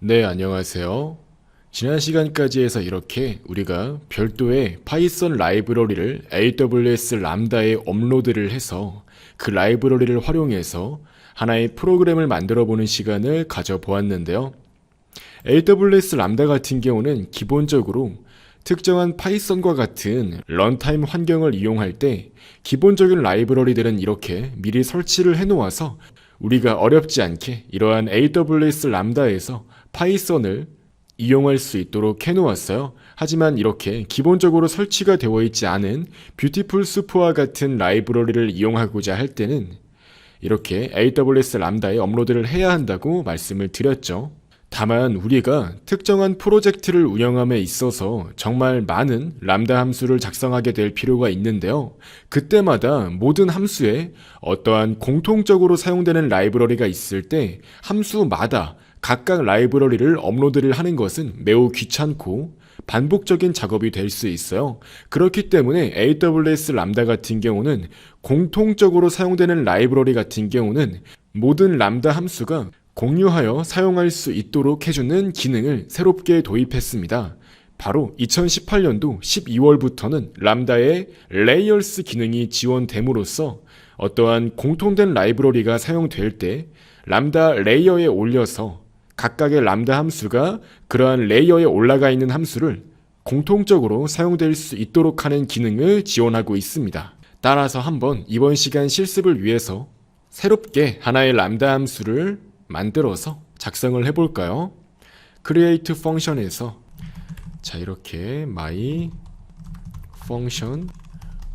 네, 안녕하세요. 지난 시간까지 해서 이렇게 우리가 별도의 파이썬 라이브러리를 AWS 람다에 업로드를 해서 그 라이브러리를 활용해서 하나의 프로그램을 만들어 보는 시간을 가져보았는데요. AWS 람다 같은 경우는 기본적으로 특정한 파이썬과 같은 런타임 환경을 이용할 때 기본적인 라이브러리들은 이렇게 미리 설치를 해 놓아서 우리가 어렵지 않게 이러한 AWS 람다에서 파이썬을 이용할 수 있도록 해놓았어요. 하지만 이렇게 기본적으로 설치가 되어 있지 않은 뷰티풀 수프와 같은 라이브러리를 이용하고자 할 때는 이렇게 AWS 람다에 업로드를 해야 한다고 말씀을 드렸죠. 다만 우리가 특정한 프로젝트를 운영함에 있어서 정말 많은 람다 함수를 작성하게 될 필요가 있는데요. 그때마다 모든 함수에 어떠한 공통적으로 사용되는 라이브러리가 있을 때 함수마다 각각 라이브러리를 업로드를 하는 것은 매우 귀찮고 반복적인 작업이 될 수 있어요. 그렇기 때문에 AWS 람다 같은 경우는 공통적으로 사용되는 라이브러리 같은 경우는 모든 람다 함수가 공유하여 사용할 수 있도록 해주는 기능을 새롭게 도입했습니다. 바로 2018년도 12월부터는 람다의 레이어스 기능이 지원됨으로써 어떠한 공통된 라이브러리가 사용될 때 람다 레이어에 올려서 각각의 람다 함수가 그러한 레이어에 올라가 있는 함수를 공통적으로 사용될 수 있도록 하는 기능을 지원하고 있습니다. 따라서 한번 이번 시간 실습을 위해서 새롭게 하나의 람다 함수를 만들어서 작성을 해볼까요? create function에서 자 이렇게 my function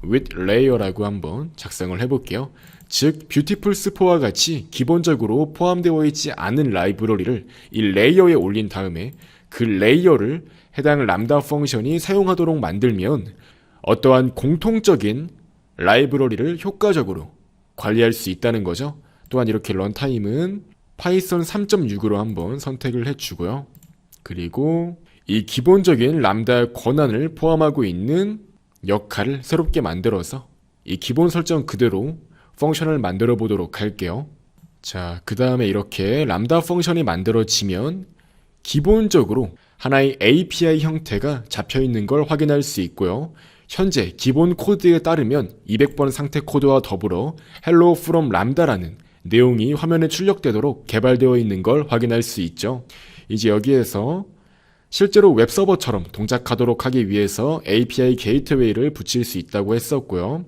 with layer라고 한번 작성을 해볼게요. 즉 뷰티풀 스포와 같이 기본적으로 포함되어 있지 않은 라이브러리를 이 레이어에 올린 다음에 그 레이어를 해당 람다 펑션이 사용하도록 만들면 어떠한 공통적인 라이브러리를 효과적으로 관리할 수 있다는 거죠. 또한 이렇게 런타임은 파이썬 3.6으로 한번 선택을 해주고요. 그리고 이 기본적인 람다 권한을 포함하고 있는 역할을 새롭게 만들어서 이 기본 설정 그대로 펑션을 만들어 보도록 할게요. 자, 그 다음에 이렇게 람다 펑션이 만들어지면 기본적으로 하나의 API 형태가 잡혀 있는 걸 확인할 수 있고요. 현재 기본 코드에 따르면 200번 상태 코드와 더불어 hello from lambda라는 내용이 화면에 출력되도록 개발되어 있는 걸 확인할 수 있죠. 이제 여기에서 실제로 웹서버처럼 동작하도록 하기 위해서 API 게이트웨이를 붙일 수 있다고 했었고요.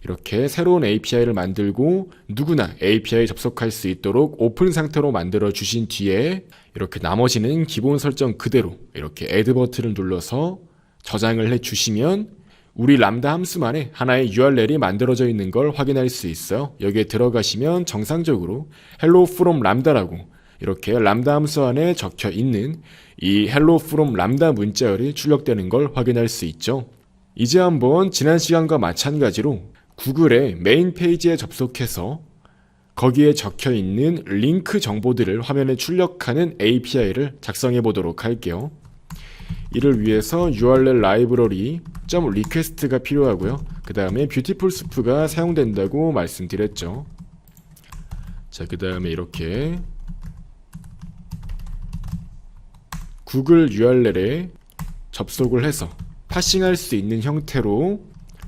이렇게 새로운 API를 만들고 누구나 API 접속할 수 있도록 오픈 상태로 만들어 주신 뒤에 이렇게 나머지는 기본 설정 그대로 이렇게 add 버튼을 눌러서 저장을 해 주시면 우리 람다 함수만의 하나의 URL이 만들어져 있는 걸 확인할 수 있어요. 여기에 들어가시면 정상적으로 hello from lambda라고 이렇게 람다 함수 안에 적혀 있는 이 hello from lambda 문자열이 출력되는 걸 확인할 수 있죠. 이제 한번 지난 시간과 마찬가지로 구글의 메인 페이지에 접속해서 거기에 적혀 있는 링크 정보들을 화면에 출력하는 API를 작성해 보도록 할게요. 이를 위해서 URL library .request가 필요하고요. 그 다음에 뷰티풀 스프가 사용된다고 말씀드렸죠. 자, 그 다음에 이렇게 구글 URL에 접속을 해서 파싱할 수 있는 형태로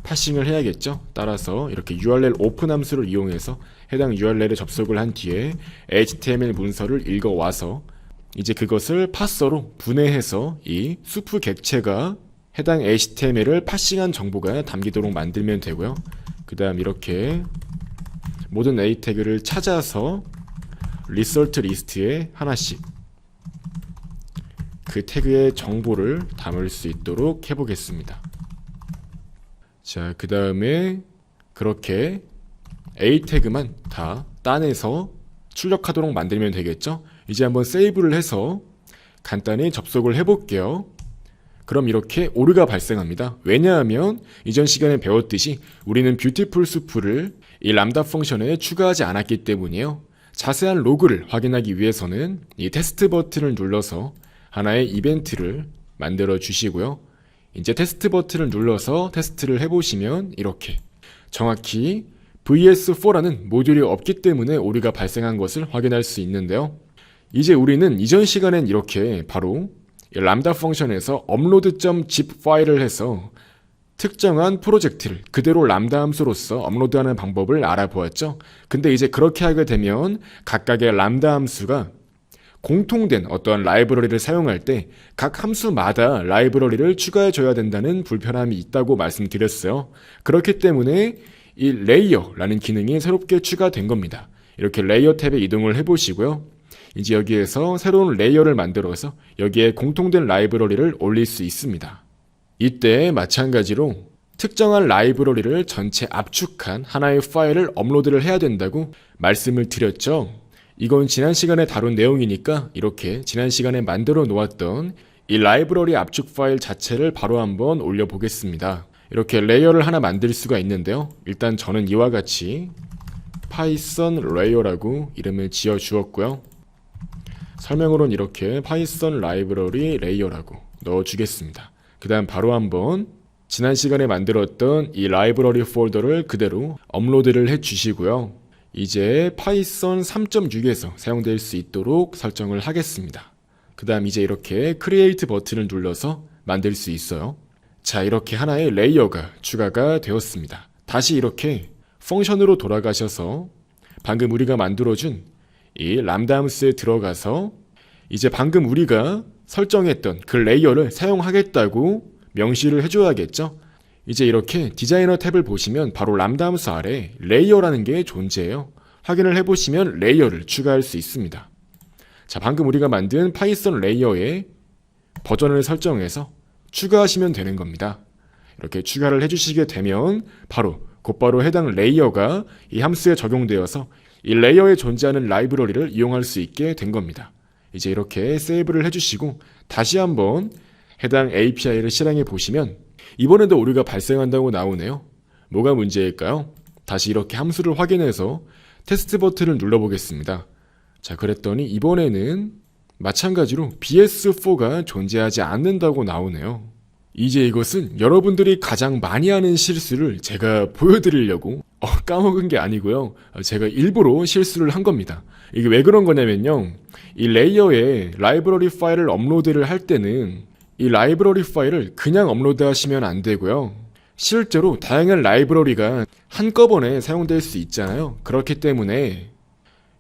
파싱을 해야겠죠. 따라서 이렇게 URL 오픈 함수를 이용해서 해당 URL에 접속을 한 뒤에 HTML 문서를 읽어와서 이제 그것을 파서로 분해해서 이 수프 객체가 해당 HTML을 파싱한 정보가 담기도록 만들면 되고요. 그 다음 이렇게 모든 A 태그를 찾아서 리설트 리스트에 하나씩 그 태그의 정보를 담을 수 있도록 해보겠습니다. 자, 그 다음에 그렇게 A 태그만 다 따내서 출력하도록 만들면 되겠죠? 이제 한번 세이브를 해서 간단히 접속을 해볼게요. 그럼 이렇게 오류가 발생합니다. 왜냐하면 이전 시간에 배웠듯이 우리는 뷰티풀 수프를 이 람다 펑션에 추가하지 않았기 때문이에요. 자세한 로그를 확인하기 위해서는 이 테스트 버튼을 눌러서 하나의 이벤트를 만들어 주시고요. 이제 테스트 버튼을 눌러서 테스트를 해보시면 이렇게 정확히 VS4라는 모듈이 없기 때문에 오류가 발생한 것을 확인할 수 있는데요. 이제 우리는 이전 시간엔 이렇게 바로 람다 펑션에서 upload.zip 파일을 해서 특정한 프로젝트를 그대로 람다 함수로서 업로드하는 방법을 알아보았죠. 근데 이제 그렇게 하게 되면 각각의 람다 함수가 공통된 어떠한 라이브러리를 사용할 때 각 함수마다 라이브러리를 추가해줘야 된다는 불편함이 있다고 말씀드렸어요. 그렇기 때문에 이 레이어라는 기능이 새롭게 추가된 겁니다. 이렇게 레이어 탭에 이동을 해보시고요. 이제 여기에서 새로운 레이어를 만들어서 여기에 공통된 라이브러리를 올릴 수 있습니다. 이때 마찬가지로 특정한 라이브러리를 전체 압축한 하나의 파일을 업로드를 해야 된다고 말씀을 드렸죠. 이건 지난 시간에 다룬 내용이니까 이렇게 지난 시간에 만들어 놓았던 이 라이브러리 압축 파일 자체를 바로 한번 올려보겠습니다. 이렇게 레이어를 하나 만들 수가 있는데요. 일단 저는 이와 같이 파이썬 레이어라고 이름을 지어 주었고요. 설명으로는 이렇게 파이썬 라이브러리 레이어라고 넣어주겠습니다. 그 다음 바로 한번 지난 시간에 만들었던 이 라이브러리 폴더를 그대로 업로드를 해주시고요. 이제 파이썬 3.6에서 사용될 수 있도록 설정을 하겠습니다. 그 다음 이제 이렇게 크리에이트 버튼을 눌러서 만들 수 있어요. 자, 이렇게 하나의 레이어가 추가가 되었습니다. 다시 이렇게 펑션으로 돌아가셔서 방금 우리가 만들어준 이 람다 함수에 들어가서 이제 방금 우리가 설정했던 그 레이어를 사용하겠다고 명시를 해줘야겠죠. 이제 이렇게 디자이너 탭을 보시면 바로 람다 함수 아래 레이어라는 게 존재해요. 확인을 해보시면 레이어를 추가할 수 있습니다. 자, 방금 우리가 만든 파이썬 레이어에 버전을 설정해서 추가하시면 되는 겁니다. 이렇게 추가를 해주시게 되면 바로 곧바로 해당 레이어가 이 함수에 적용되어서 이 레이어에 존재하는 라이브러리를 이용할 수 있게 된 겁니다. 이제 이렇게 세이브를 해주시고 다시 한번 해당 API를 실행해 보시면 이번에도 오류가 발생한다고 나오네요. 뭐가 문제일까요? 다시 이렇게 함수를 확인해서 테스트 버튼을 눌러보겠습니다. 자, 그랬더니 이번에는 마찬가지로 bs4가 존재하지 않는다고 나오네요. 이제 이것은 여러분들이 가장 많이 하는 실수를 제가 보여드리려고 까먹은 게 아니고요. 제가 일부러 실수를 한 겁니다. 이게 왜 그런 거냐면요. 이 레이어에 라이브러리 파일을 업로드를 할 때는 이 라이브러리 파일을 그냥 업로드 하시면 안 되고요. 실제로 다양한 라이브러리가 한꺼번에 사용될 수 있잖아요. 그렇기 때문에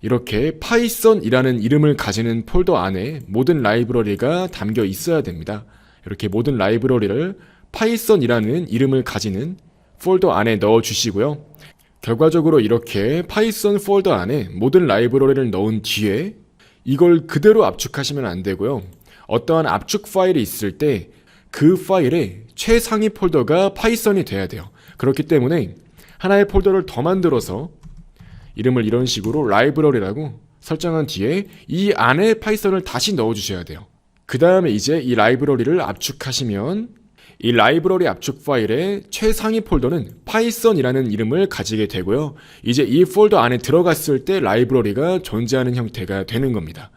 이렇게 파이썬이라는 이름을 가지는 폴더 안에 모든 라이브러리가 담겨 있어야 됩니다. 이렇게 모든 라이브러리를 파이썬이라는 이름을 가지는 폴더 안에 넣어 주시고요. 결과적으로 이렇게 파이썬 폴더 안에 모든 라이브러리를 넣은 뒤에 이걸 그대로 압축하시면 안 되고요. 어떠한 압축 파일이 있을 때 그 파일의 최상위 폴더가 파이썬이 돼야 돼요. 그렇기 때문에 하나의 폴더를 더 만들어서 이름을 이런 식으로 라이브러리라고 설정한 뒤에 이 안에 파이썬을 다시 넣어주셔야 돼요. 그 다음에 이제 이 라이브러리를 압축하시면 이 라이브러리 압축 파일의 최상위 폴더는 파이썬이라는 이름을 가지게 되고요. 이제 이 폴더 안에 들어갔을 때 라이브러리가 존재하는 형태가 되는 겁니다.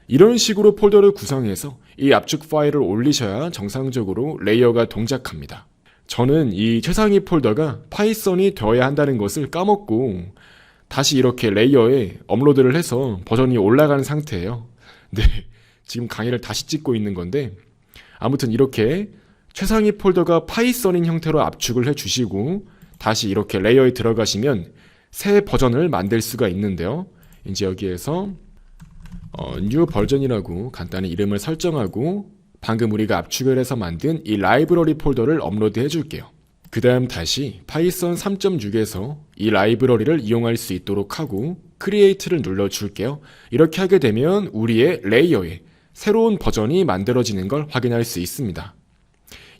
이런 식으로 폴더를 구성해서 이 압축 파일을 올리셔야 정상적으로 레이어가 동작합니다. 저는 이 최상위 폴더가 파이썬이 되어야 한다는 것을 까먹고 다시 이렇게 레이어에 업로드를 해서 버전이 올라간 상태예요. 네, 지금 강의를 다시 찍고 있는 건데 아무튼 이렇게 최상위 폴더가 파이썬인 형태로 압축을 해주시고 다시 이렇게 레이어에 들어가시면 새 버전을 만들 수가 있는데요. 이제 여기에서 new 버전이라고 간단히 이름을 설정하고 방금 우리가 압축을 해서 만든 이 라이브러리 폴더를 업로드 해줄게요. 그 다음 다시 파이썬 3.6에서 이 라이브러리를 이용할 수 있도록 하고 크리에이트를 눌러줄게요. 이렇게 하게 되면 우리의 레이어에 새로운 버전이 만들어지는 걸 확인할 수 있습니다.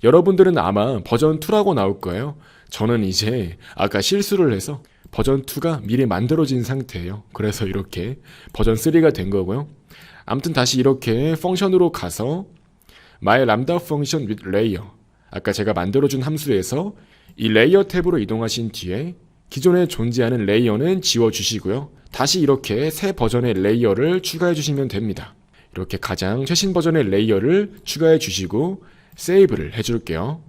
여러분들은 아마 버전 2라고 나올 거예요. 저는 이제 아까 실수를 해서 버전 2가 미리 만들어진 상태예요. 그래서 이렇게 버전 3가 된 거고요. 아무튼 다시 이렇게 펑션으로 가서 my lambda function with layer 아까 제가 만들어준 함수에서 이 레이어 탭으로 이동하신 뒤에 기존에 존재하는 레이어는 지워주시고요. 다시 이렇게 새 버전의 레이어를 추가해 주시면 됩니다. 이렇게 가장 최신 버전의 레이어를 추가해 주시고 세이브를 해줄게요.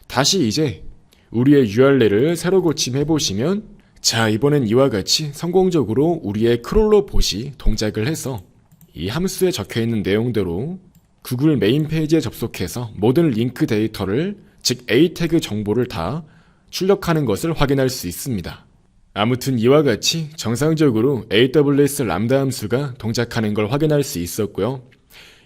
다시 이제 우리의 URL을 새로 고침해 보시면 자, 이번엔 이와 같이 성공적으로 우리의 크롤러 봇이 동작을 해서 이 함수에 적혀있는 내용대로 구글 메인 페이지에 접속해서 모든 링크 데이터를, 즉 A 태그 정보를 다 출력하는 것을 확인할 수 있습니다. 아무튼 이와 같이 정상적으로 AWS 람다 함수가 동작하는 걸 확인할 수 있었고요.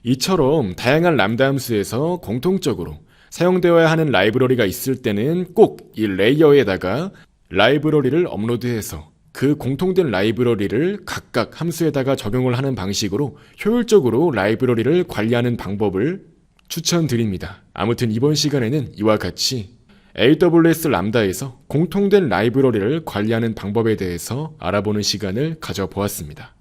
이처럼 다양한 람다 함수에서 공통적으로 사용되어야 하는 라이브러리가 있을 때는 꼭 이 레이어에다가 라이브러리를 업로드해서 그 공통된 라이브러리를 각각 함수에다가 적용을 하는 방식으로 효율적으로 라이브러리를 관리하는 방법을 추천드립니다. 아무튼 이번 시간에는 이와 같이 AWS 람다에서 공통된 라이브러리를 관리하는 방법에 대해서 알아보는 시간을 가져보았습니다.